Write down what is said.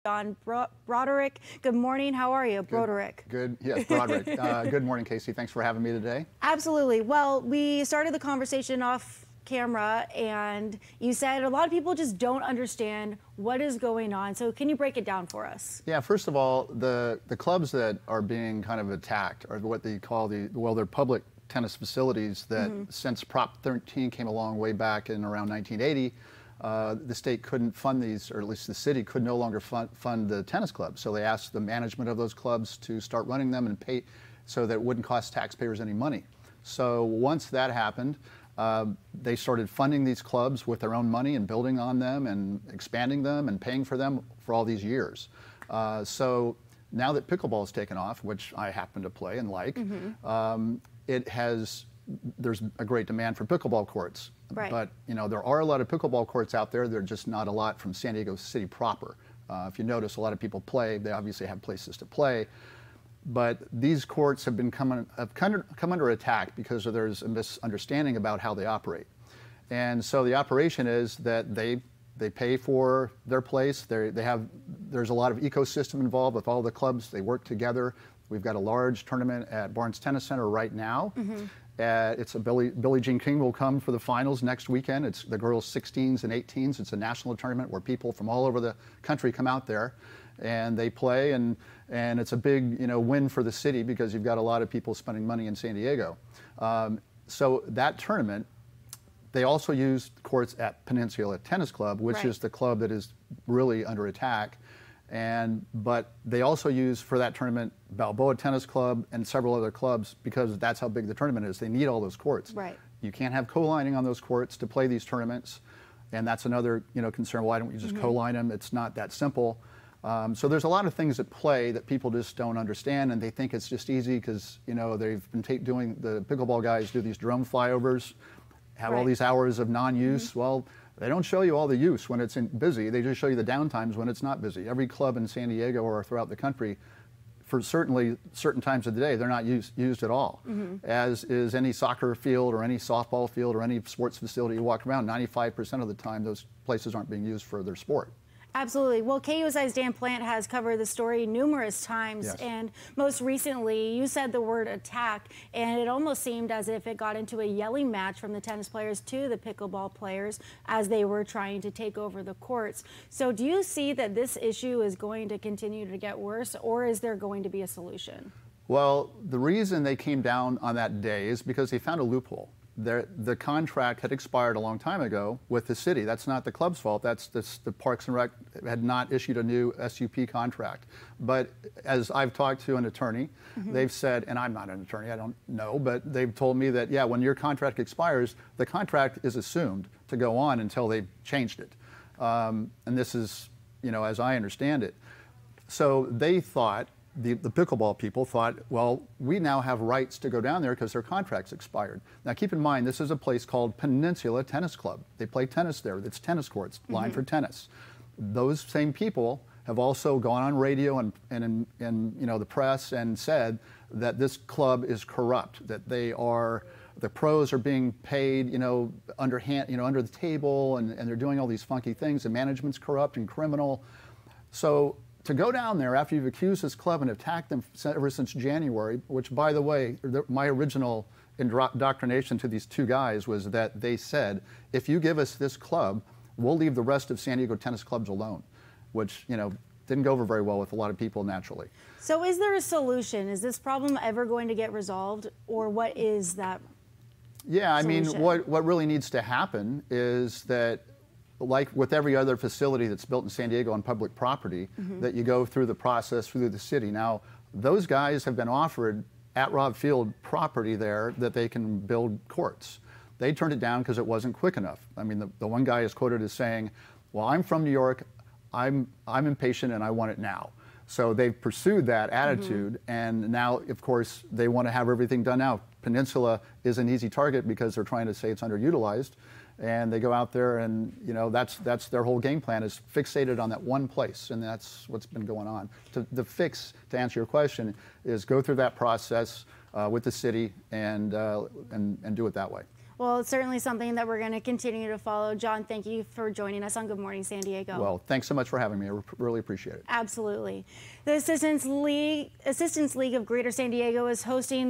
on Broderick. Good morning. How are you, Broderick? Good. Yes, Broderick. Good morning, Casey. Thanks for having me today. Absolutely. Well, we started the conversation off camera, and you said a lot of people just don't understand what is going on. So can you break it down for us? Yeah. First of all, the clubs that are being kind of attacked are what they call they're public tennis facilities that since Prop 13 came along way back in around 1980. The state couldn't fund these, or at least the city could no longer fund the tennis clubs. So they asked the management of those clubs to start running them and pay so that it wouldn't cost taxpayers any money. So once that happened, they started funding these clubs with their own money and building on them and expanding them and paying for them for all these years. So now that pickleball has taken off, which I happen to play and like, there's a great demand for pickleball courts. Right. But there are a lot of pickleball courts out there. They're just not a lot from San Diego City proper. If you notice, a lot of people play. They obviously have places to play. But these courts have come under attack because there's a misunderstanding about how they operate. And so the operation is that they pay for their place. There's a lot of ecosystem involved with all the clubs. They work together. We've got a large tournament at Barnes Tennis Center right now. It's Billie Jean King will come for the finals next weekend. It's the girls' 16s and 18s. It's a national tournament where people from all over the country come out there and they play, and it's a big win for the city because you've got a lot of people spending money in San Diego. So that tournament, they also use courts at Peninsula Tennis Club, which is the club that is really under attack. But they also use for that tournament Balboa Tennis Club and several other clubs because that's how big the tournament is. They need all those courts. Right. You can't have co-lining on those courts to play these tournaments, and that's another concern. Why don't you just co-line them? It's not that simple. So there's a lot of things at play that people just don't understand, and they think it's just easy because they've been doing the pickleball guys do these drone flyovers, have all these hours of non-use. Well, they don't show you all the use when it's busy. They just show you the downtimes when it's not busy. Every club in San Diego or throughout the country, for certain times of the day, they're not used at all. As is any soccer field or any softball field or any sports facility you walk around, 95% of the time those places aren't being used for their sport. Absolutely. Well, KUSI's Dan Plant has covered the story numerous times, and most recently you said the word attack, and it almost seemed as if it got into a yelling match from the tennis players to the pickleball players as they were trying to take over the courts. So do you see that this issue is going to continue to get worse, or is there going to be a solution? Well, the reason they came down on that day is because they found a loophole. The contract had expired a long time ago with the city. That's not the club's fault. That's the Parks and Rec had not issued a new SUP contract. But as I've talked to an attorney, they've said, and I'm not an attorney, I don't know, but they've told me that, yeah, when your contract expires, the contract is assumed to go on until they've changed it. And this is, as I understand it. So they thought, the pickleball people thought, well, we now have rights to go down there because their contract's expired. Now, keep in mind, this is a place called Peninsula Tennis Club. They play tennis there. It's tennis courts, lined for tennis. Those same people have also gone on radio and in the press and said that this club is corrupt, that the pros are being paid, underhand, under the table, and they're doing all these funky things. The management's corrupt and criminal. So to go down there after you've accused this club and attacked them ever since January, which, by the way, my original indoctrination to these two guys was that they said, if you give us this club, we'll leave the rest of San Diego tennis clubs alone, which, didn't go over very well with a lot of people naturally. So is there a solution? Is this problem ever going to get resolved, or what is that Yeah, I mean, solution? what really needs to happen is that, like with every other facility that's built in San Diego on public property, that you go through the process through the city. Now, those guys have been offered at Robb Field property there that they can build courts. They turned it down because it wasn't quick enough. I mean, the one guy is quoted as saying, well, I'm from New York, I'm impatient and I want it now. So they've pursued that attitude, and now, of course, they want to have everything done now. Peninsula is an easy target because they're trying to say it's underutilized. And they go out there and, that's their whole game plan is fixated on that one place. And that's what's been going on. The fix, to answer your question, is go through that process with the city and do it that way. Well, it's certainly something that we're going to continue to follow. John, thank you for joining us on Good Morning San Diego. Well, thanks so much for having me. I really appreciate it. Absolutely. The Assistants League of Greater San Diego is hosting